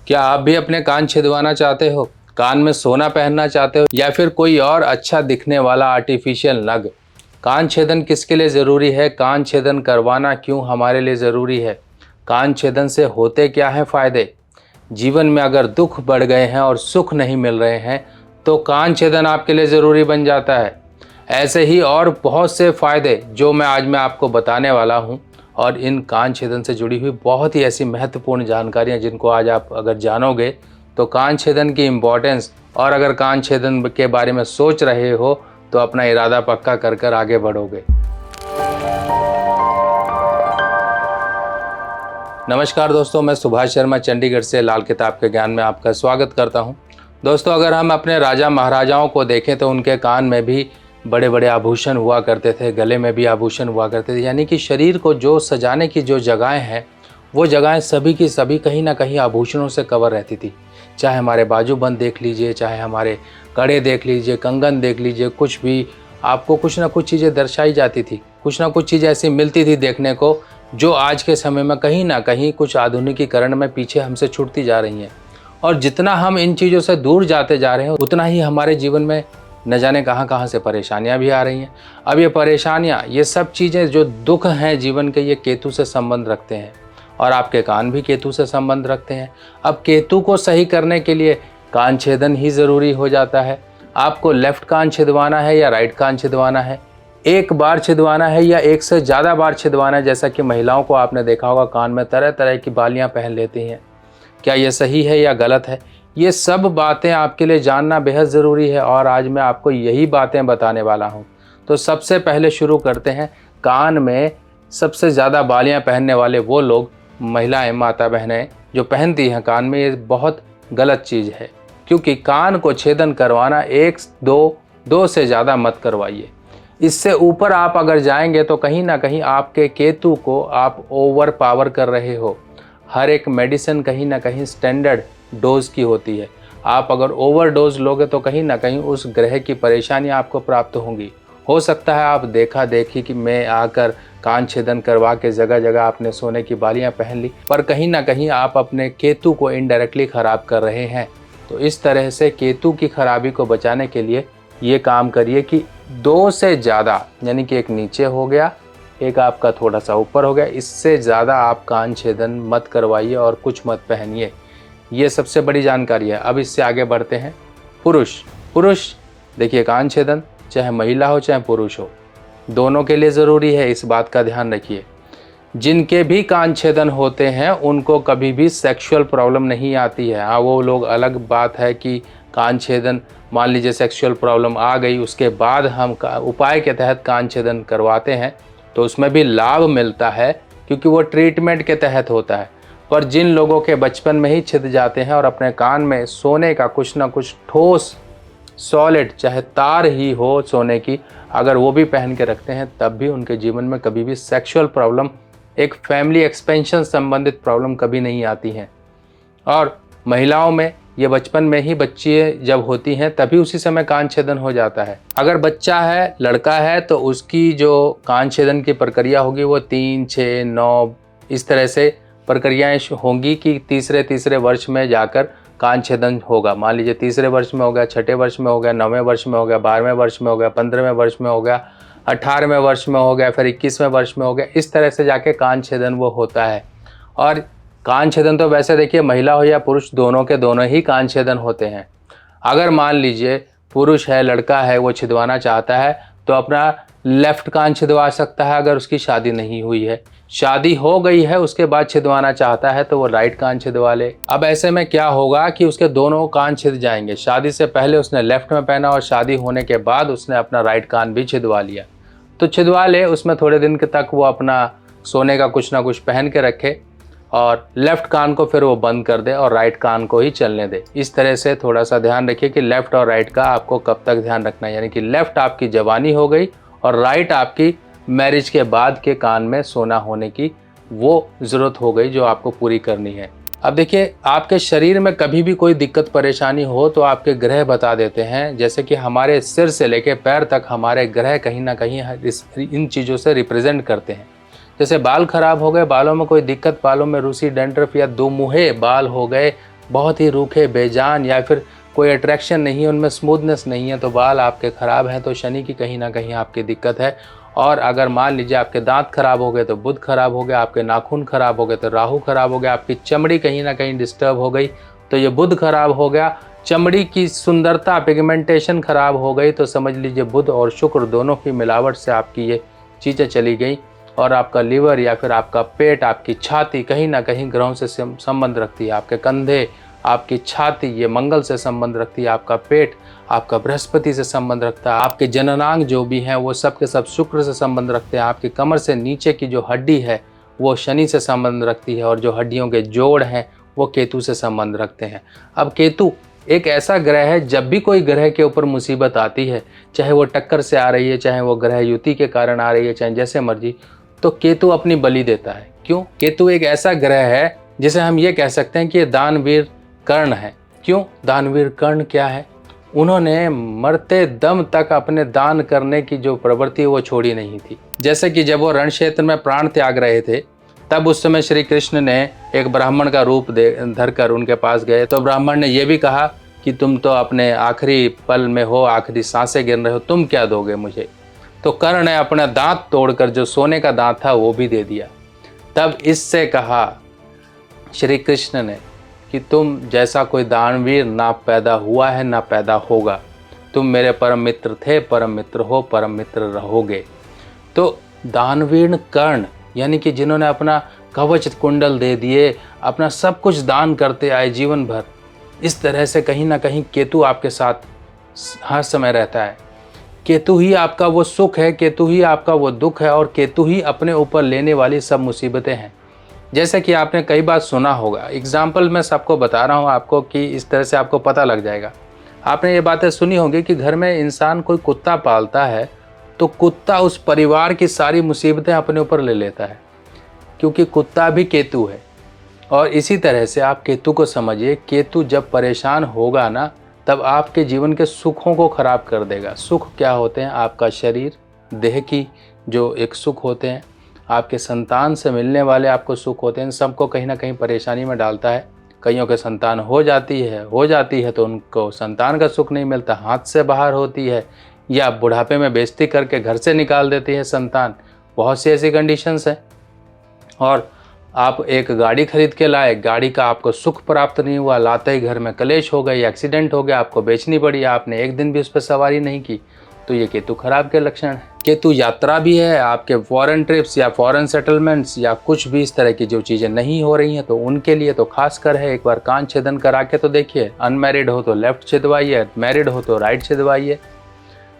क्या आप भी अपने कान छिदवाना चाहते हो, कान में सोना पहनना चाहते हो या फिर कोई और अच्छा दिखने वाला आर्टिफिशियल नग? कान छेदन किसके लिए ज़रूरी है? कान छेदन करवाना क्यों हमारे लिए ज़रूरी है? कान छेदन से होते क्या हैं फ़ायदे? जीवन में अगर दुख बढ़ गए हैं और सुख नहीं मिल रहे हैं तो कान छेदन आपके लिए ज़रूरी बन जाता है। ऐसे ही और बहुत से फ़ायदे जो मैं आपको बताने वाला हूँ, और इन कान छेदन से जुड़ी हुई बहुत ही ऐसी महत्वपूर्ण जानकारियाँ जिनको आज आप अगर जानोगे तो कान छेदन की इम्पोर्टेंस, और अगर कान छेदन के बारे में सोच रहे हो तो अपना इरादा पक्का कर कर आगे बढ़ोगे। नमस्कार दोस्तों, मैं सुभाष शर्मा चंडीगढ़ से लाल किताब के ज्ञान में आपका स्वागत करता हूं। दोस्तों, अगर हम अपने राजा महाराजाओं को देखें तो उनके कान में भी बड़े बड़े आभूषण हुआ करते थे, गले में भी आभूषण हुआ करते थे। यानी कि शरीर को जो सजाने की जो जगहें हैं, वो जगहें सभी की सभी कहीं ना कहीं आभूषणों से कवर रहती थी। चाहे हमारे बाजूबंद देख लीजिए, चाहे हमारे कड़े देख लीजिए, कंगन देख लीजिए, कुछ भी आपको कुछ ना कुछ चीज़ें दर्शाई जाती थी, कुछ ना कुछ चीज़ें ऐसी मिलती थी देखने को जो आज के समय में कहीं ना कहीं कुछ आधुनिकीकरण में पीछे हमसे छूटती जा रही हैं। और जितना हम इन चीज़ों से दूर जाते जा रहे हैं उतना ही हमारे जीवन में न जाने कहाँ कहाँ से परेशानियाँ भी आ रही हैं। अब ये परेशानियाँ, ये सब चीज़ें जो दुख हैं जीवन के, ये केतु से संबंध रखते हैं और आपके कान भी केतु से संबंध रखते हैं। अब केतु को सही करने के लिए कान छेदन ही ज़रूरी हो जाता है। आपको लेफ्ट कान छिदवाना है या राइट कान छिदवाना है, एक बार छिदवाना है या एक से ज़्यादा बार छिदवाना है। जैसा कि महिलाओं को आपने देखा होगा कान में तरह तरह की बालियां पहन लेती हैं, क्या ये सही है या गलत है? ये सब बातें आपके लिए जानना बेहद ज़रूरी है और आज मैं आपको यही बातें बताने वाला हूँ। तो सबसे पहले शुरू करते हैं। कान में सबसे ज़्यादा बालियां पहनने वाले वो लोग, महिलाएँ, माता बहनें जो पहनती हैं कान में, ये बहुत गलत चीज़ है। क्योंकि कान को छेदन करवाना एक दो से ज़्यादा मत करवाइए। इससे ऊपर आप अगर जाएंगे तो कहीं ना कहीं आपके केतु को आप ओवर पावर कर रहे हो। हर एक मेडिसिन कहीं ना कहीं स्टैंडर्ड डोज की होती है। आप अगर ओवर डोज लोगे तो कहीं ना कहीं उस ग्रह की परेशानियां आपको प्राप्त होंगी। हो सकता है आप देखा देखी कि मैं आकर कान छेदन करवा के जगह जगह आपने सोने की बालियां पहन ली, पर कहीं ना कहीं आप अपने केतु को इनडायरेक्टली ख़राब कर रहे हैं। तो इस तरह से केतु की खराबी को बचाने के लिए ये काम करिए कि दो से ज़्यादा, यानी कि एक नीचे हो गया, एक आपका थोड़ा सा ऊपर हो गया, इससे ज़्यादा आप कान छेदन मत करवाइए और कुछ मत पहनिए। ये सबसे बड़ी जानकारी है। अब इससे आगे बढ़ते हैं। पुरुष देखिए, कान छेदन चाहे महिला हो चाहे पुरुष हो, दोनों के लिए ज़रूरी है, इस बात का ध्यान रखिए। जिनके भी कान छेदन होते हैं उनको कभी भी सेक्सुअल प्रॉब्लम नहीं आती है। हाँ, वो लोग अलग बात है कि कान छेदन, मान लीजिए सेक्सुअल प्रॉब्लम आ गई, उसके बाद हम उपाय के तहत कान छेदन करवाते हैं तो उसमें भी लाभ मिलता है क्योंकि वो ट्रीटमेंट के तहत होता है। पर जिन लोगों के बचपन में ही छिद जाते हैं और अपने कान में सोने का कुछ ना कुछ ठोस सॉलिड, चाहे तार ही हो सोने की, अगर वो भी पहन के रखते हैं तब भी उनके जीवन में कभी भी सेक्सुअल प्रॉब्लम, एक फैमिली एक्सपेंशन संबंधित प्रॉब्लम कभी नहीं आती हैं। और महिलाओं में ये बचपन में ही बच्ची जब होती हैं तभी उसी समय कान छेदन हो जाता है। अगर बच्चा है, लड़का है, तो उसकी जो कान छेदन की प्रक्रिया होगी वो 3, 6, 9 इस तरह से प्रक्रियाएं होंगी कि तीसरे वर्ष में जाकर कान छेदन होगा। मान लीजिए तीसरे वर्ष में हो गया, छठे वर्ष में हो गया, 9वें वर्ष में हो गया, 12वें वर्ष में हो गया, 15वें वर्ष में हो गया, 18वें वर्ष में हो गया, फिर 21वें वर्ष में हो गया। इस तरह से जाके कान छेदन वो होता है। और कान छेदन तो वैसे देखिए महिला हो या पुरुष, दोनों के दोनों ही कान छेदन होते हैं। अगर मान लीजिए पुरुष है, लड़का है, वो छिदवाना चाहता है तो अपना लेफ्ट कान छिदवा सकता है। अगर उसकी शादी नहीं हुई है, शादी हो गई है उसके बाद छिदवाना चाहता है तो वो राइट कान छिदवा ले। अब ऐसे में क्या होगा कि उसके दोनों कान छिद जाएंगे। शादी से पहले उसने लेफ्ट में पहना और शादी होने के बाद उसने अपना राइट कान भी छिदवा लिया, तो छिदवा ले। उसमें थोड़े दिन तक वो अपना सोने का कुछ ना कुछ पहन के रखे और लेफ्ट कान को फिर वो बंद कर दे और राइट कान को ही चलने दे। इस तरह से थोड़ा सा ध्यान रखिए कि लेफ्ट और राइट का आपको कब तक ध्यान रखना है। यानी कि लेफ्ट आपकी जवानी हो गई और राइट आपकी मैरिज के बाद के कान में सोना होने की वो ज़रूरत हो गई जो आपको पूरी करनी है। अब देखिए, आपके शरीर में कभी भी कोई दिक्कत परेशानी हो तो आपके ग्रह बता देते हैं। जैसे कि हमारे सिर से लेकर पैर तक हमारे ग्रह कहीं ना कहीं इन चीज़ों से रिप्रेजेंट करते हैं। जैसे बाल खराब हो गए, बालों में कोई दिक्कत, बालों में रूसी, डैंड्रफ या दो मुहे बाल हो गए, बहुत ही रूखे बेजान या फिर कोई अट्रैक्शन नहीं है, उनमें स्मूथनेस नहीं है, तो बाल आपके ख़राब हैं तो शनि की कहीं ना कहीं आपकी दिक्कत है। और अगर मान लीजिए आपके दांत खराब हो गए तो बुध खराब हो गया, आपके नाखून खराब हो गए तो राहु खराब हो गया, आपकी चमड़ी कहीं ना कहीं डिस्टर्ब हो गई तो ये बुध खराब हो गया, चमड़ी की सुंदरता पिगमेंटेशन खराब हो गई तो समझ लीजिए बुध और शुक्र दोनों की मिलावट से आपकी ये चीज़ें चली गई। और आपका लीवर या फिर आपका पेट, आपकी छाती कहीं ना कहीं ग्रहों से संबंध रखती है। आपके कंधे, आपकी छाती ये मंगल से संबंध रखती है, आपका पेट आपका बृहस्पति से संबंध रखता है, आपके जननांग जो भी हैं वो सब के सब शुक्र से संबंध रखते हैं, आपकी कमर से नीचे की जो हड्डी है वो शनि से संबंध रखती है, और जो हड्डियों के जोड़ हैं वो केतु से संबंध रखते हैं। अब केतु एक ऐसा ग्रह है, जब भी कोई ग्रह के ऊपर मुसीबत आती है, चाहे वो टक्कर से आ रही है, चाहे वो ग्रह युति के कारण आ रही है, चाहे जैसे मर्जी, तो केतु अपनी बलि देता है। क्यों? केतु एक ऐसा ग्रह है जिसे हम ये कह सकते हैं कि ये दानवीर कर्ण है। क्यों? दानवीर कर्ण क्या है? उन्होंने मरते दम तक अपने दान करने की जो प्रवृत्ति वो छोड़ी नहीं थी। जैसे कि जब वो रण क्षेत्र में प्राण त्याग रहे थे, तब उस समय श्री कृष्ण ने एक ब्राह्मण का रूप धरकर उनके पास गए, तो ब्राह्मण ने ये भी कहा कि तुम तो अपने आखिरी पल में हो, आखिरी सांसें गिन रहे हो, तुम क्या दोगे मुझे? तो कर्ण ने अपना दांत तोड़कर जो सोने का दांत था वो भी दे दिया। तब इससे कहा श्री कृष्ण ने कि तुम जैसा कोई दानवीर ना पैदा हुआ है ना पैदा होगा, तुम मेरे परम मित्र थे, परम मित्र हो, परम मित्र रहोगे। तो दानवीर कर्ण यानी कि जिन्होंने अपना कवच कुंडल दे दिए, अपना सब कुछ दान करते आए जीवन भर, इस तरह से कहीं ना कहीं केतु आपके साथ हर समय रहता है। केतु ही आपका वो सुख है, केतु ही आपका वो दुख है, और केतु ही अपने ऊपर लेने वाली सब मुसीबतें हैं। जैसे कि आपने कई बार सुना होगा, एग्जाम्पल मैं सबको बता रहा हूँ आपको कि इस तरह से आपको पता लग जाएगा। आपने ये बातें सुनी होंगी कि घर में इंसान कोई कुत्ता पालता है तो कुत्ता उस परिवार की सारी मुसीबतें अपने ऊपर ले लेता है, क्योंकि कुत्ता भी केतु है। और इसी तरह से आप केतु को समझिए, केतु जब परेशान होगा ना, तब आपके जीवन के सुखों को खराब कर देगा। सुख क्या होते हैं? आपका शरीर, देह की जो एक सुख होते हैं, आपके संतान से मिलने वाले आपको सुख होते हैं, सबको कहीं ना कहीं परेशानी में डालता है। कईयों के संतान हो जाती है तो उनको संतान का सुख नहीं मिलता, हाथ से बाहर होती है, या बुढ़ापे में बेइज्जती करके घर से निकाल देती है संतान। बहुत सी ऐसी कंडीशंस हैं। और आप एक गाड़ी खरीद के लाए, गाड़ी का आपको सुख प्राप्त नहीं हुआ, लाते ही घर में कलेश हो गई, एक्सीडेंट हो गया, आपको बेचनी पड़ी, आपने एक दिन भी उस पर सवारी नहीं की, तो ये केतु खराब के लक्षण है। केतु यात्रा भी है, आपके फॉरेन ट्रिप्स या फॉरेन सेटलमेंट्स या कुछ भी इस तरह की जो चीज़ें नहीं हो रही हैं, तो उनके लिए तो खास कर है। एक बार कान छेदन करा के तो देखिए, अनमैरिड हो तो लेफ्ट छिदवाइए, मैरिड हो तो राइट छिदवाइए।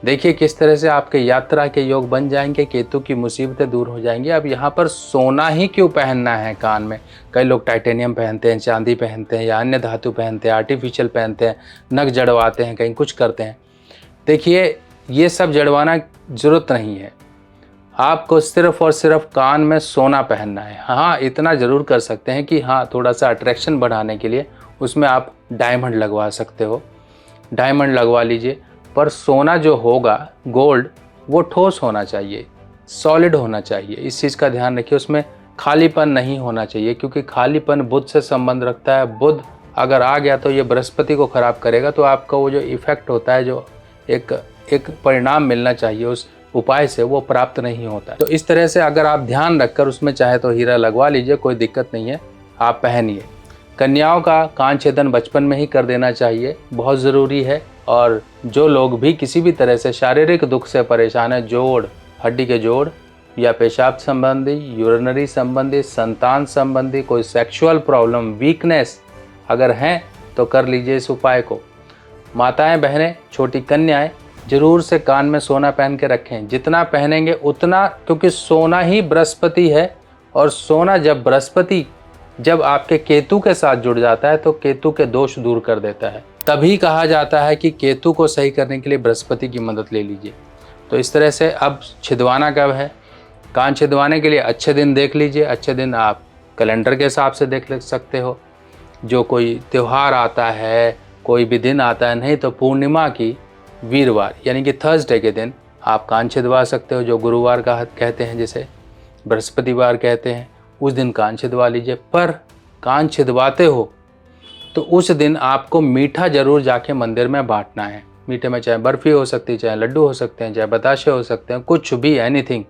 देखिए किस तरह से आपके यात्रा के योग बन जाएंगे, केतु की मुसीबतें दूर हो जाएंगी। अब यहाँ पर सोना ही क्यों पहनना है कान में? कई लोग टाइटेनियम पहनते हैं, चांदी पहनते हैं, या अन्य धातु पहनते हैं, आर्टिफिशियल पहनते हैं, नग जड़वाते हैं, कहीं कुछ करते हैं। देखिए ये सब जड़वाना ज़रूरत नहीं है, आपको सिर्फ़ और सिर्फ कान में सोना पहनना है। हाँ, इतना ज़रूर कर सकते हैं कि हाँ, थोड़ा सा अट्रैक्शन बढ़ाने के लिए उसमें आप डायमंड लगवा सकते हो, डायमंड लगवा लीजिए। पर सोना जो होगा, गोल्ड, वो ठोस होना चाहिए, सॉलिड होना चाहिए। इस चीज़ का ध्यान रखिए, उसमें खालीपन नहीं होना चाहिए, क्योंकि खालीपन बुध से संबंध रखता है। बुध अगर आ गया तो ये बृहस्पति को ख़राब करेगा, तो आपका वो जो इफ़ेक्ट होता है, जो एक परिणाम मिलना चाहिए उस उपाय से, वो प्राप्त नहीं होता है। तो इस तरह से अगर आप ध्यान रखकर उसमें चाहे तो हीरा लगवा लीजिए, कोई दिक्कत नहीं है, आप पहनिए। कन्याओं का कान छेदन बचपन में ही कर देना चाहिए, बहुत ज़रूरी है। और जो लोग भी किसी भी तरह से शारीरिक दुख से परेशान है, जोड़, हड्डी के जोड़ या पेशाब संबंधी, यूरिनरी संबंधी, संतान संबंधी, कोई सेक्सुअल प्रॉब्लम, वीकनेस अगर हैं, तो कर लीजिए इस उपाय को। माताएं, बहनें, छोटी कन्याएं जरूर से कान में सोना पहन के रखें, जितना पहनेंगे उतना, क्योंकि सोना ही बृहस्पति है। और सोना जब आपके केतु के साथ जुड़ जाता है तो केतु के दोष दूर कर देता है। तभी कहा जाता है कि केतु को सही करने के लिए बृहस्पति की मदद ले लीजिए। तो इस तरह से अब छिदवाना कब है, कान छिदवाने के लिए अच्छे दिन देख लीजिए। अच्छे दिन आप कैलेंडर के हिसाब से देख सकते हो, जो कोई त्यौहार आता है, कोई भी दिन आता है, नहीं तो पूर्णिमा की वीरवार यानी कि थर्सडे के दिन आप कान छिदवा सकते हो, जो गुरुवार का कहते हैं, जिसे बृहस्पतिवार कहते हैं, उस दिन कान छिदवा लीजिए। पर कान छिदवाते हो तो उस दिन आपको मीठा ज़रूर जाके मंदिर में बांटना है। मीठे में चाहे बर्फ़ी हो सकती है, चाहे लड्डू हो सकते हैं, चाहे बताशे हो सकते हैं, कुछ भी एनीथिंग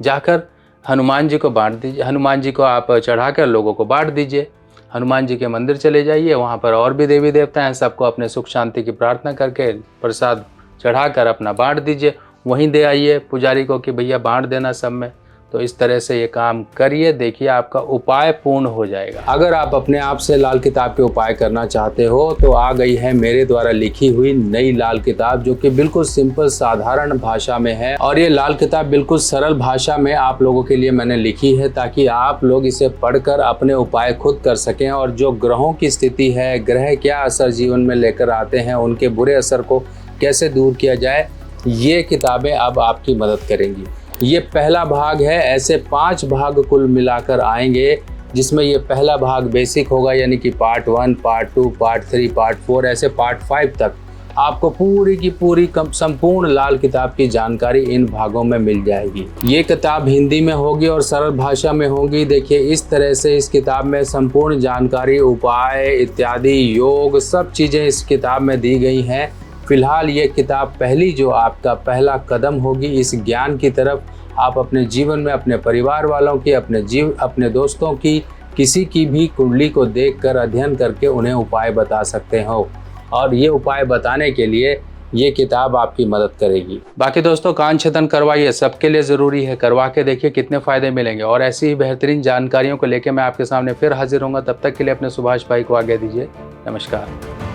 जाकर हनुमान जी को बांट दीजिए। हनुमान जी को आप चढ़ाकर लोगों को बांट दीजिए। हनुमान जी के मंदिर चले जाइए, वहाँ पर और भी देवी देवता हैं, सबको अपने सुख शांति की प्रार्थना करके प्रसाद चढ़ाकर अपना बांट दीजिए। वहीं दे आइए पुजारी को कि भैया बांट देना सब में। तो इस तरह से ये काम करिए, देखिए आपका उपाय पूर्ण हो जाएगा। अगर आप अपने आप से लाल किताब के उपाय करना चाहते हो तो आ गई है मेरे द्वारा लिखी हुई नई लाल किताब, जो कि बिल्कुल सिंपल साधारण भाषा में है। और ये लाल किताब बिल्कुल सरल भाषा में आप लोगों के लिए मैंने लिखी है, ताकि आप लोग इसे पढ़कर अपने उपाय खुद कर सकें। और जो ग्रहों की स्थिति है, ग्रह क्या असर जीवन में लेकर आते हैं, उनके बुरे असर को कैसे दूर किया जाए, ये किताबें अब आपकी मदद करेंगी। ये पहला भाग है, ऐसे 5 भाग कुल मिलाकर आएंगे, जिसमें ये पहला भाग बेसिक होगा, यानी कि पार्ट 1, पार्ट 2, पार्ट 3, पार्ट 4, ऐसे पार्ट 5 तक आपको पूरी की पूरी संपूर्ण लाल किताब की जानकारी इन भागों में मिल जाएगी। ये किताब हिंदी में होगी और सरल भाषा में होगी। देखिए इस तरह से इस किताब में संपूर्ण जानकारी, उपाय इत्यादि, योग, सब चीज़ें इस किताब में दी गई हैं। फिलहाल ये किताब पहली जो आपका पहला कदम होगी इस ज्ञान की तरफ। आप अपने जीवन में अपने परिवार वालों की, अपने दोस्तों की, किसी की भी कुंडली को देखकर अध्ययन करके उन्हें उपाय बता सकते हो। और ये उपाय बताने के लिए ये किताब आपकी मदद करेगी। बाकी दोस्तों कान छेदन करवाइए, सबके लिए ज़रूरी है, करवा के देखिए कितने फ़ायदे मिलेंगे। और ऐसी ही बेहतरीन जानकारियों को लेकर मैं आपके सामने फिर हाजिर होऊंगा। तब तक के लिए अपने सुभाष भाई को आज्ञा दीजिए। नमस्कार।